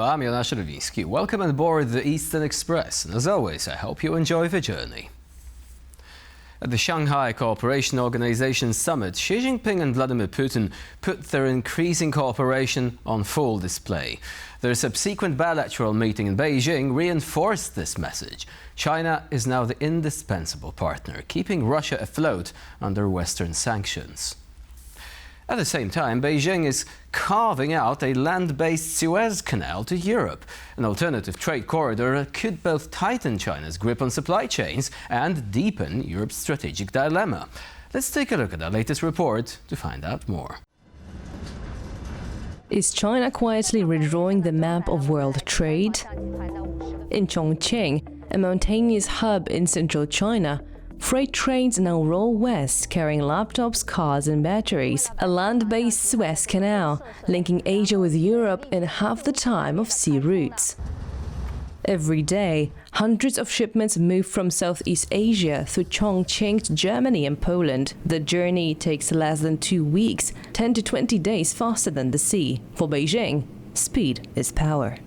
Hello, I'm Jonasz Rowiński. Welcome on board the Eastern Express, and as always, I hope you enjoy the journey. At the Shanghai Cooperation Organization summit, Xi Jinping and Vladimir Putin put their increasing cooperation on full display. Their subsequent bilateral meeting in Beijing reinforced this message. China is now the indispensable partner, keeping Russia afloat under Western sanctions. At the same time, Beijing is carving out a land-based Suez Canal to Europe. An alternative trade corridor could both tighten China's grip on supply chains and deepen Europe's strategic dilemma. Let's take a look at our latest report to find out more. Is China quietly redrawing the map of world trade? In Chongqing, a mountainous hub in central China, freight trains now roll west carrying laptops, cars and batteries. A land-based Suez Canal linking Asia with Europe in half the time of sea routes. Every day, hundreds of shipments move from Southeast Asia through Chongqing to Germany and Poland. The journey takes less than 2 weeks, 10 to 20 days faster than the sea. For Beijing, speed is power.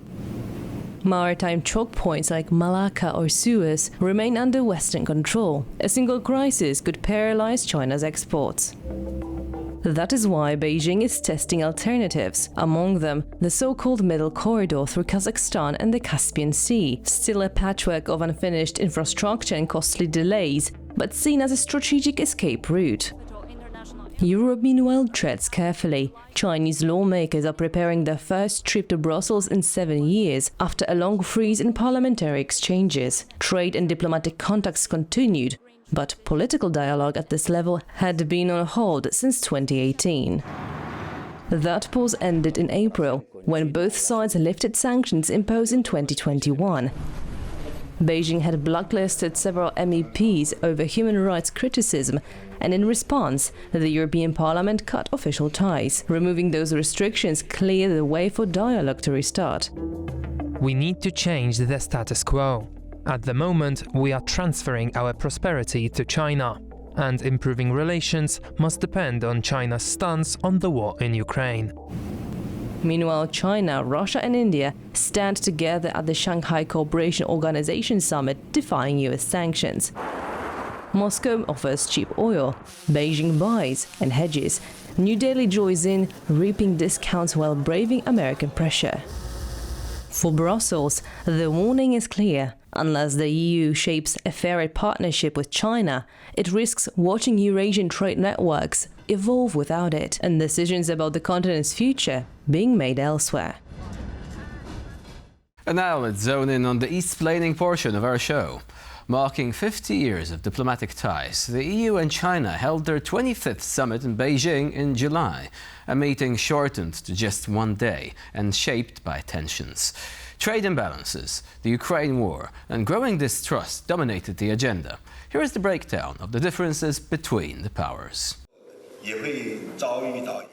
Maritime choke points like Malacca or Suez remain under Western control. A single crisis could paralyze China's exports. That is why Beijing is testing alternatives, among them the so-called Middle Corridor through Kazakhstan and the Caspian Sea, still a patchwork of unfinished infrastructure and costly delays, but seen as a strategic escape route. Europe, meanwhile, treads carefully. Chinese lawmakers are preparing their first trip to Brussels in 7 years, after a long freeze in parliamentary exchanges. Trade and diplomatic contacts continued, but political dialogue at this level had been on hold since 2018. That pause ended in April, when both sides lifted sanctions imposed in 2021. Beijing had blacklisted several MEPs over human rights criticism, and in response, the European Parliament cut official ties. Removing those restrictions cleared the way for dialogue to restart. We need to change the status quo. At the moment, we are transferring our prosperity to China, and improving relations must depend on China's stance on the war in Ukraine. Meanwhile, China, Russia and India stand together at the Shanghai Cooperation Organization summit defying US sanctions. Moscow offers cheap oil, Beijing buys and hedges. New Delhi joins in, reaping discounts while braving American pressure. For Brussels, the warning is clear. Unless the EU shapes a fairer partnership with China, it risks watching Eurasian trade networks evolve without it, and decisions about the continent's future being made elsewhere. And now let's zone in on the East-planning portion of our show. Marking 50 years of diplomatic ties, the EU and China held their 25th summit in Beijing in July, a meeting shortened to just 1 day and shaped by tensions. Trade imbalances, the Ukraine war and growing distrust dominated the agenda. Here is the breakdown of the differences between the powers.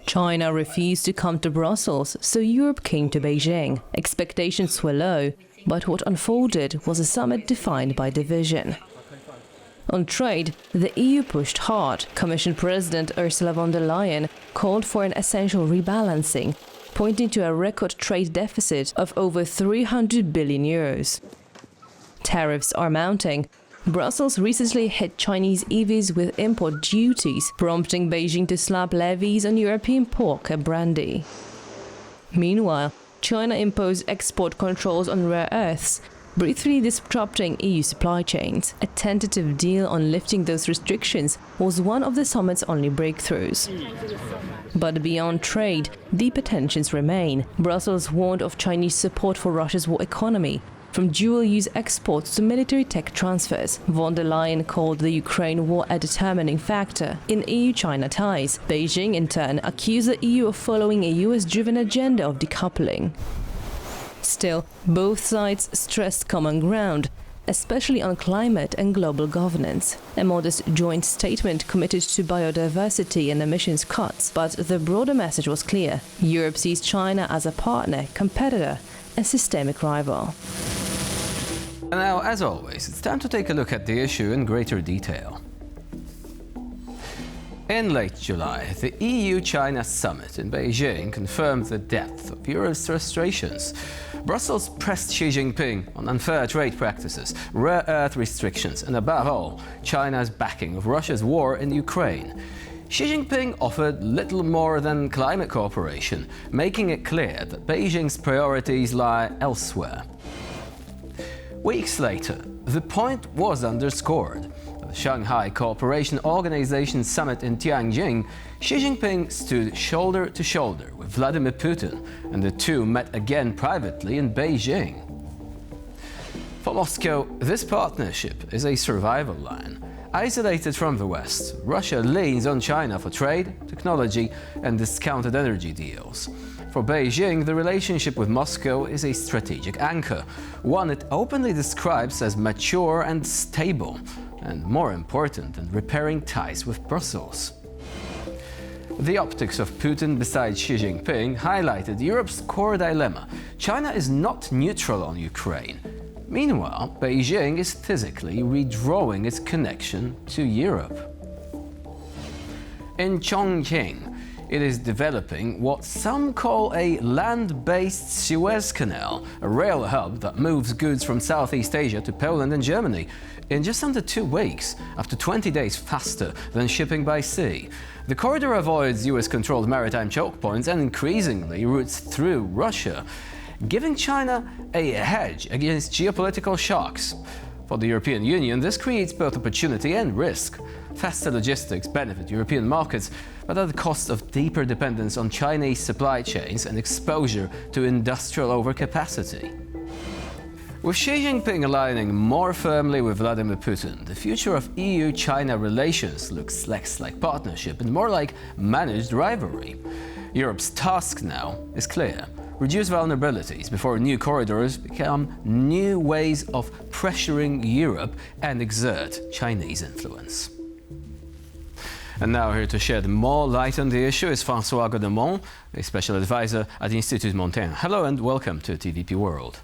China refused to come to Brussels, so Europe came to Beijing. Expectations were low, but what unfolded was a summit defined by division. On trade, the EU pushed hard. Commission President Ursula von der Leyen called for an essential rebalancing, pointing to a record trade deficit of over 300 billion euros. Tariffs are mounting. Brussels recently hit Chinese EVs with import duties, prompting Beijing to slap levies on European pork and brandy. Meanwhile, China imposed export controls on rare earths, briefly disrupting EU supply chains. A tentative deal on lifting those restrictions was one of the summit's only breakthroughs. But beyond trade, deeper tensions remain. Brussels warned of Chinese support for Russia's war economy, from dual-use exports to military tech transfers. Von der Leyen called the Ukraine war a determining factor in EU-China ties. Beijing, in turn, accused the EU of following a US-driven agenda of decoupling. Still, both sides stressed common ground, especially on climate and global governance. A modest joint statement committed to biodiversity and emissions cuts, but the broader message was clear. Europe sees China as a partner, competitor, and systemic rival. And now, as always, it's time to take a look at the issue in greater detail. In late July, the EU-China summit in Beijing confirmed the depth of Europe's frustrations. Brussels pressed Xi Jinping on unfair trade practices, rare earth restrictions, and above all, China's backing of Russia's war in Ukraine. Xi Jinping offered little more than climate cooperation, making it clear that Beijing's priorities lie elsewhere. Weeks later, the point was underscored. At the Shanghai Cooperation Organization summit in Tianjin, Xi Jinping stood shoulder to shoulder with Vladimir Putin, and the two met again privately in Beijing. For Moscow, this partnership is a survival line. Isolated from the West, Russia leans on China for trade, technology, and discounted energy deals. For Beijing, the relationship with Moscow is a strategic anchor, one it openly describes as mature and stable, and more important than repairing ties with Brussels. The optics of Putin beside Xi Jinping highlighted Europe's core dilemma. China is not neutral on Ukraine. Meanwhile, Beijing is physically redrawing its connection to Europe. In Chongqing, it is developing what some call a land-based Suez Canal, a rail hub that moves goods from Southeast Asia to Poland and Germany in just under 2 weeks, up to 20 days faster than shipping by sea. The corridor avoids US-controlled maritime choke points and increasingly routes through Russia, giving China a hedge against geopolitical shocks. For the European Union, this creates both opportunity and risk. Faster logistics benefit European markets, but at the cost of deeper dependence on Chinese supply chains and exposure to industrial overcapacity. With Xi Jinping aligning more firmly with Vladimir Putin, the future of EU-China relations looks less like partnership and more like managed rivalry. Europe's task now is clear: reduce vulnerabilities before new corridors become new ways of pressuring Europe and exert Chinese influence. And now here to shed more light on the issue is François Godement, a special advisor at Institut Montaigne. Hello and welcome to TVP World.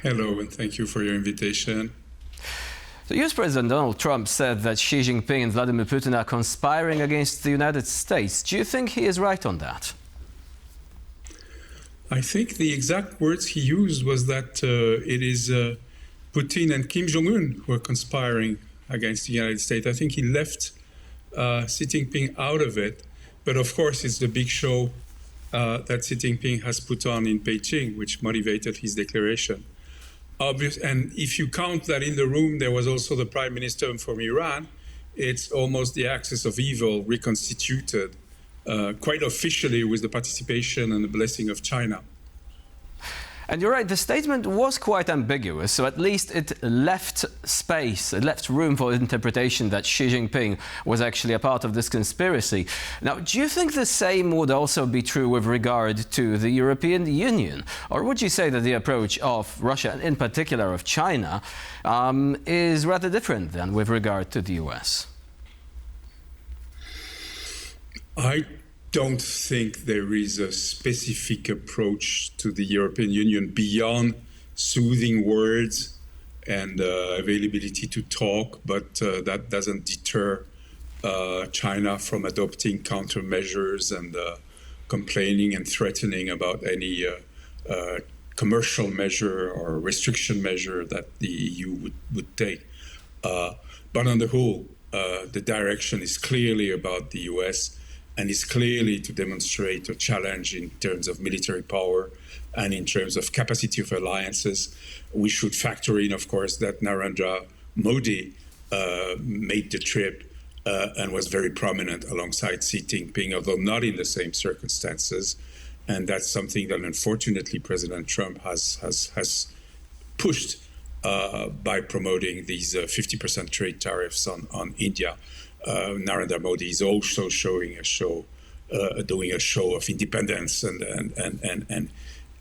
Hello and thank you for your invitation. The US President Donald Trump said that Xi Jinping and Vladimir Putin are conspiring against the United States. Do you think he is right on that? I think the exact words he used was that it is Putin and Kim Jong-un who are conspiring against the United States. I think he left Xi Jinping out of it. But of course, it's the big show that Xi Jinping has put on in Beijing, which motivated his declaration. And if you count that in the room, there was also the Prime Minister from Iran, it's almost the axis of evil reconstituted quite officially with the participation and the blessing of China. And you're right, the statement was quite ambiguous, so at least it left space, it left room for interpretation that Xi Jinping was actually a part of this conspiracy. Now, do you think the same would also be true with regard to the European Union? Or would you say that the approach of Russia, and in particular of China, is rather different than with regard to the US? I don't think there is a specific approach to the European Union beyond soothing words and availability to talk, but that doesn't deter China from adopting countermeasures and complaining and threatening about any commercial measure or restriction measure that the EU would take. But on the whole, the direction is clearly about the US, and is clearly to demonstrate a challenge in terms of military power and in terms of capacity of alliances. We should factor in, of course, that Narendra Modi made the trip and was very prominent alongside Xi Jinping, although not in the same circumstances. And that's something that, unfortunately, President Trump has pushed by promoting these 50% trade tariffs on India. Narendra Modi is also doing a show of independence and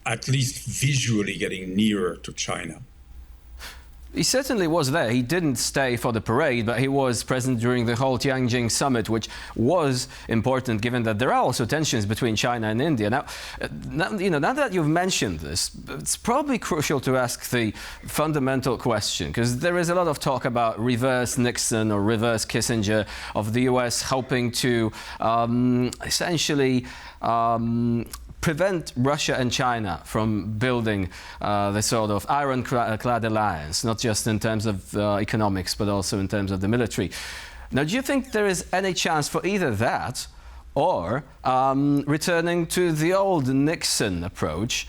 at least visually getting nearer to China. He certainly was there. He didn't stay for the parade, but he was present during the whole Tianjin summit, which was important given that there are also tensions between China and India. Now that you've mentioned this, it's probably crucial to ask the fundamental question, because there is a lot of talk about reverse Nixon or reverse Kissinger, of the US hoping to essentially prevent Russia and China from building the sort of ironclad alliance, not just in terms of economics, but also in terms of the military. Now, do you think there is any chance for either that or returning to the old Nixon approach,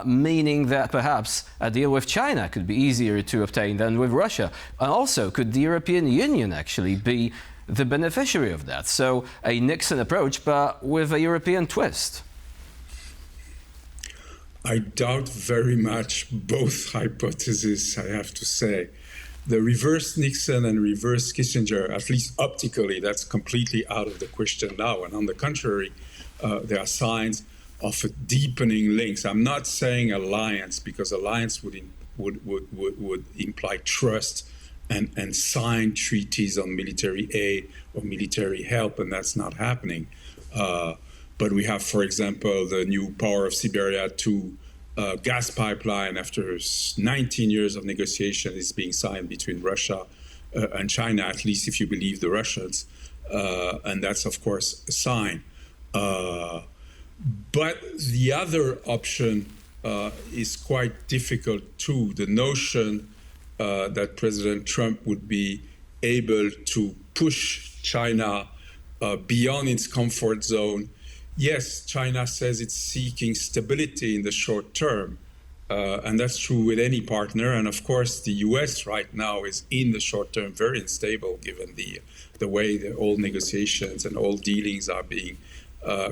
meaning that perhaps a deal with China could be easier to obtain than with Russia? And also, could the European Union actually be the beneficiary of that? So a Nixon approach, but with a European twist. I doubt very much both hypotheses, I have to say. The reverse Nixon and reverse Kissinger, at least optically, that's completely out of the question now. And on the contrary, there are signs of a deepening links. I'm not saying alliance, because alliance would imply trust and sign treaties on military aid or military help, and that's not happening. But we have, for example, the new Power of Siberia 2 gas pipeline. After 19 years of negotiation, is being signed between Russia and China, at least if you believe the Russians. And that's, of course, a sign. But the other option is quite difficult too. The notion that President Trump would be able to push China beyond its comfort zone. Yes, China says it's seeking stability in the short term, and that's true with any partner. And of course, the US right now is in the short term very unstable, given the way the all negotiations and all dealings are being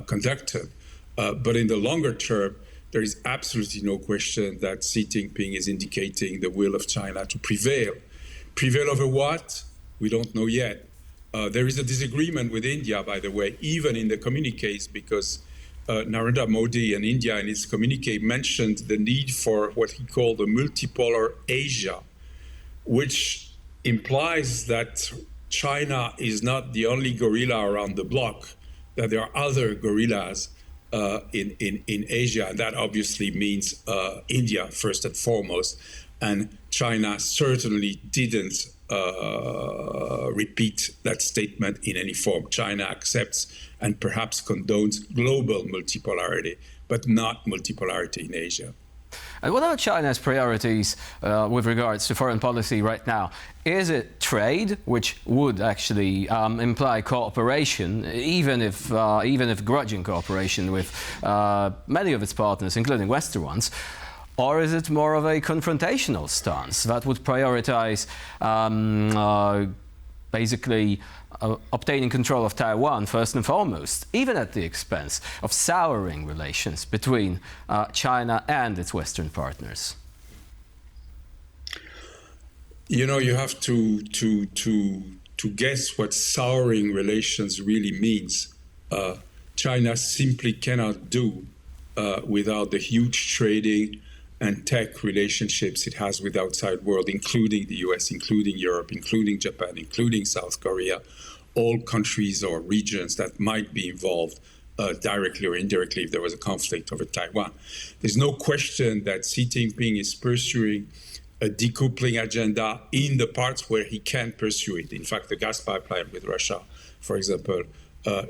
conducted. But in the longer term, there is absolutely no question that Xi Jinping is indicating the will of China to prevail. Prevail over what? We don't know yet. There is a disagreement with India, by the way, even in the communiques, because Narendra Modi and India in its communique mentioned the need for what he called a multipolar Asia, which implies that China is not the only gorilla around the block, that there are other gorillas in Asia, and that obviously means India first and foremost. And China certainly didn't repeat that statement in any form. China accepts and perhaps condones global multipolarity, but not multipolarity in Asia. And what are China's priorities with regards to foreign policy right now? Is it trade, which would actually imply cooperation, even if grudging cooperation with many of its partners, including Western ones? Or is it more of a confrontational stance that would prioritize basically obtaining control of Taiwan first and foremost, even at the expense of souring relations between China and its Western partners? You know, you have to guess what souring relations really means. China simply cannot do without the huge trading and tech relationships it has with the outside world, including the US, including Europe, including Japan, including South Korea, all countries or regions that might be involved directly or indirectly if there was a conflict over Taiwan. There's no question that Xi Jinping is pursuing a decoupling agenda in the parts where he can pursue it. In fact, the gas pipeline with Russia, for example,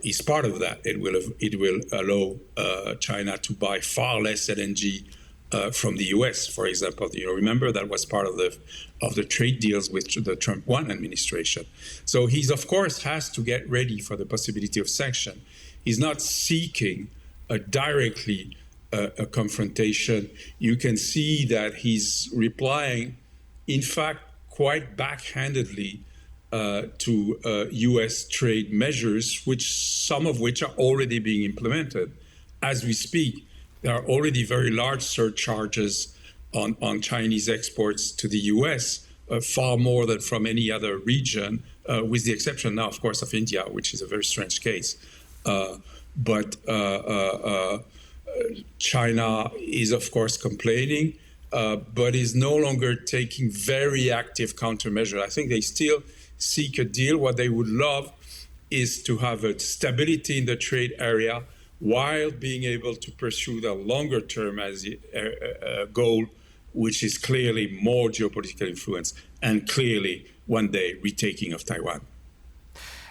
is part of that. It will allow China to buy far less LNG from the US, for example. Remember that was part of the trade deals with the Trump 1 administration. So he's, of course, has to get ready for the possibility of sanction. He's not seeking directly a confrontation. You can see that he's replying, in fact, quite backhandedly to US trade measures, some of which are already being implemented. As we speak, there are already very large surcharges on Chinese exports to the US, far more than from any other region, with the exception now, of course, of India, which is a very strange case. But China is, of course, complaining. but is no longer taking very active countermeasures. I think they still seek a deal. What they would love is to have a stability in the trade area while being able to pursue the longer term as a goal, which is clearly more geopolitical influence and clearly one day retaking of Taiwan.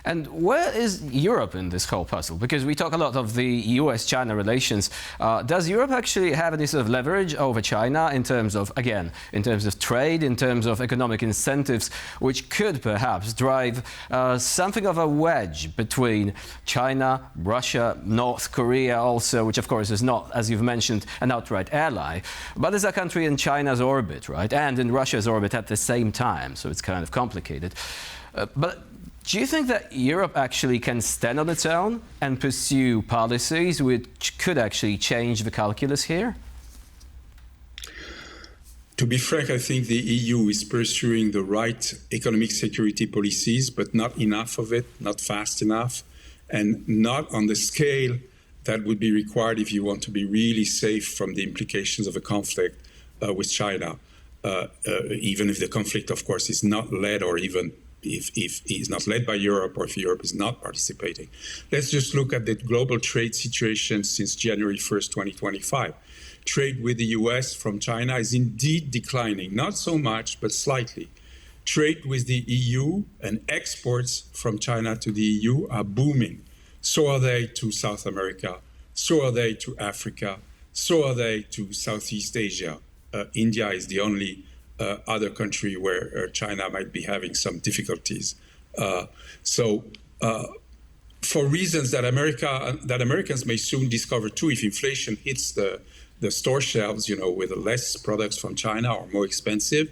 And where is Europe in this whole puzzle? Because we talk a lot of the US-China relations. Does Europe actually have any sort of leverage over China in terms of, again, in terms of trade, in terms of economic incentives, which could perhaps drive something of a wedge between China, Russia, North Korea also, which of course is not, as you've mentioned, an outright ally, but is a country in China's orbit, right? And in Russia's orbit at the same time, so it's kind of complicated. But do you think that Europe actually can stand on its own and pursue policies which could actually change the calculus here? To be frank, I think the EU is pursuing the right economic security policies, but not enough of it, not fast enough, and not on the scale that would be required if you want to be really safe from the implications of a conflict with China, even if the conflict, of course, is not led or even if it's not led by Europe or if Europe is not participating. Let's just look at the global trade situation since January 1st, 2025. Trade with the US from China is indeed declining, not so much, but slightly. Trade with the EU and exports from China to the EU are booming. So are they to South America, so are they to Africa, so are they to Southeast Asia. India is the only other country where China might be having some difficulties. For reasons that Americans may soon discover too, if inflation hits the store shelves, with less products from China or more expensive,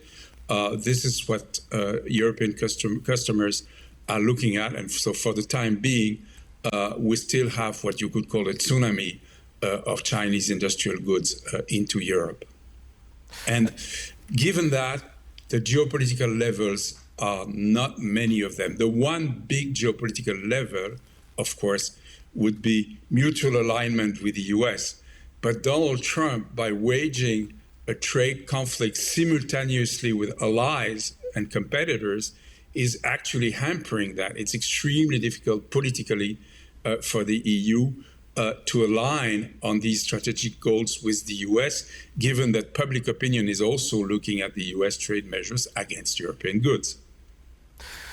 this is what European customers are looking at. And so for the time being, we still have what you could call a tsunami of Chinese industrial goods into Europe. And given that, the geopolitical levels are not many of them. The one big geopolitical level, of course, would be mutual alignment with the US. But Donald Trump, by waging a trade conflict simultaneously with allies and competitors, is actually hampering that. It's extremely difficult politically for the EU to align on these strategic goals with the US, given that public opinion is also looking at the US trade measures against European goods.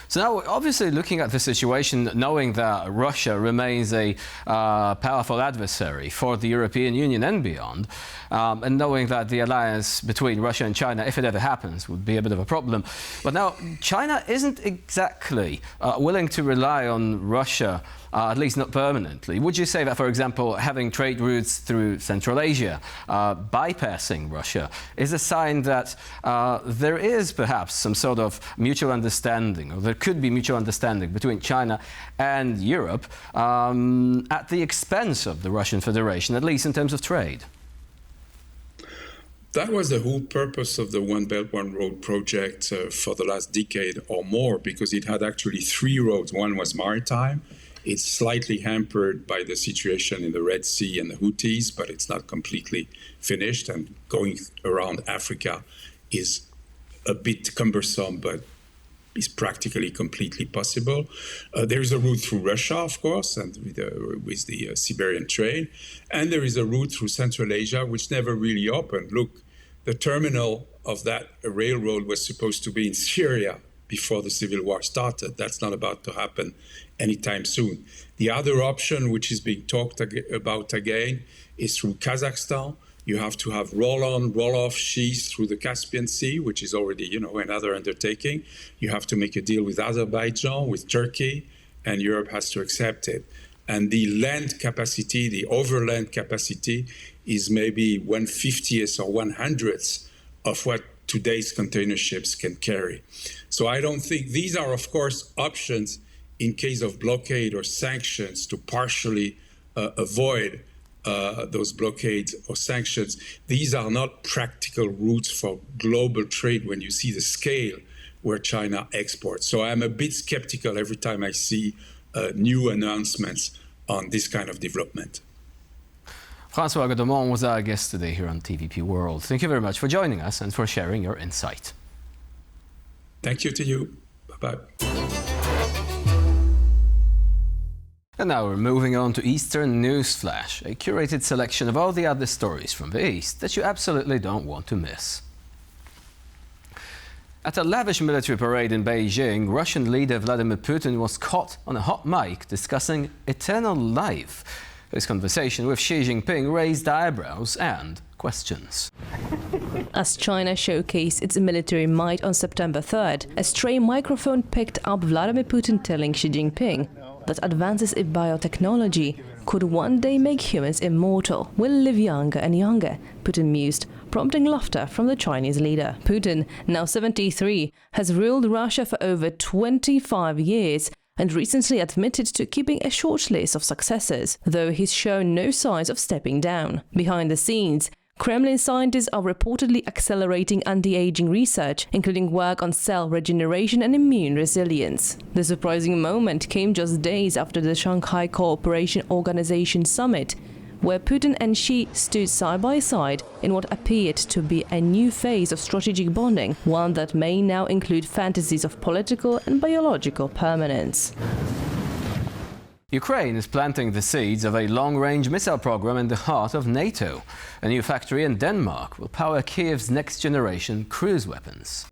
So now, obviously, looking at the situation, knowing that Russia remains a powerful adversary for the European Union and beyond, and knowing that the alliance between Russia and China, if it ever happens, would be a bit of a problem. But now, China isn't exactly willing to rely on Russia, at least not permanently. Would you say that, for example, having trade routes through Central Asia, bypassing Russia, is a sign that there is perhaps some sort of mutual understanding, or there could be mutual understanding between China and Europe at the expense of the Russian Federation, at least in terms of trade? That was the whole purpose of the One Belt, One Road project for the last decade or more, because it had actually three roads. One was maritime. It's slightly hampered by the situation in the Red Sea and the Houthis, but it's not completely finished. And going around Africa is a bit cumbersome, but is practically completely possible. There is a route through Russia, of course, and with the Siberian trade. And there is a route through Central Asia, which never really opened. Look, the terminal of that railroad was supposed to be in Syria before the civil war started. That's not about to happen anytime soon. The other option, which is being talked about again, is through Kazakhstan. You have to have roll-on, roll-off sheaths through the Caspian Sea, which is already, another undertaking. You have to make a deal with Azerbaijan, with Turkey, and Europe has to accept it. And the land capacity, the overland capacity, is maybe 1/50th or 1/100th of what today's container ships can carry. So I don't think these are, of course, options in case of blockade or sanctions to partially avoid those blockades or sanctions. These are not practical routes for global trade when you see the scale where China exports. So I'm a bit skeptical every time I see new announcements on this kind of development. François Godement was our guest today here on TVP World. Thank you very much for joining us and for sharing your insight. Thank you to you. Bye-bye. And now we're moving on to Eastern Newsflash, a curated selection of all the other stories from the East that you absolutely don't want to miss. At a lavish military parade in Beijing, Russian leader Vladimir Putin was caught on a hot mic discussing eternal life. His conversation with Xi Jinping raised eyebrows and questions. As China showcased its military might on September 3rd, a stray microphone picked up Vladimir Putin telling Xi Jinping that advances in biotechnology could one day make humans immortal. We'll live younger and younger, Putin mused, prompting laughter from the Chinese leader. Putin, now 73, has ruled Russia for over 25 years and recently admitted to keeping a short list of successors, though he's shown no signs of stepping down. Behind the scenes, Kremlin scientists are reportedly accelerating anti-aging research, including work on cell regeneration and immune resilience. The surprising moment came just days after the Shanghai Cooperation Organization summit, where Putin and Xi stood side by side in what appeared to be a new phase of strategic bonding, one that may now include fantasies of political and biological permanence. Ukraine is planting the seeds of a long-range missile program in the heart of NATO. A new factory in Denmark will power Kiev's next-generation cruise weapons.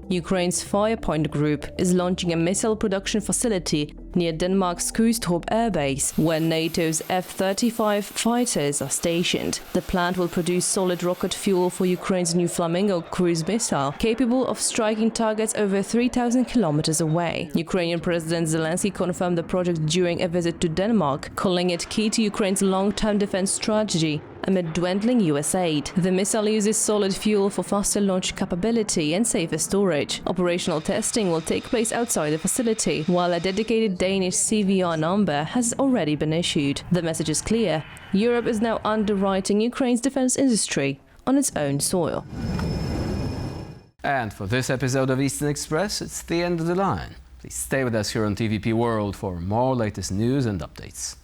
Ukraine's Firepoint Group is launching a missile production facility near Denmark's Kustrup Air Base, where NATO's F-35 fighters are stationed. The plant will produce solid rocket fuel for Ukraine's new Flamingo cruise missile, capable of striking targets over 3,000 kilometers away. Ukrainian President Zelensky confirmed the project during a visit to Denmark, calling it key to Ukraine's long-term defense strategy amid dwindling US aid. The missile uses solid fuel for faster launch capability and safer storage. Operational testing will take place outside the facility, while a dedicated Danish CVR number has already been issued. The message is clear: Europe is now underwriting Ukraine's defense industry on its own soil. And for this episode of Eastern Express, it's the end of the line. Please stay with us here on TVP World for more latest news and updates.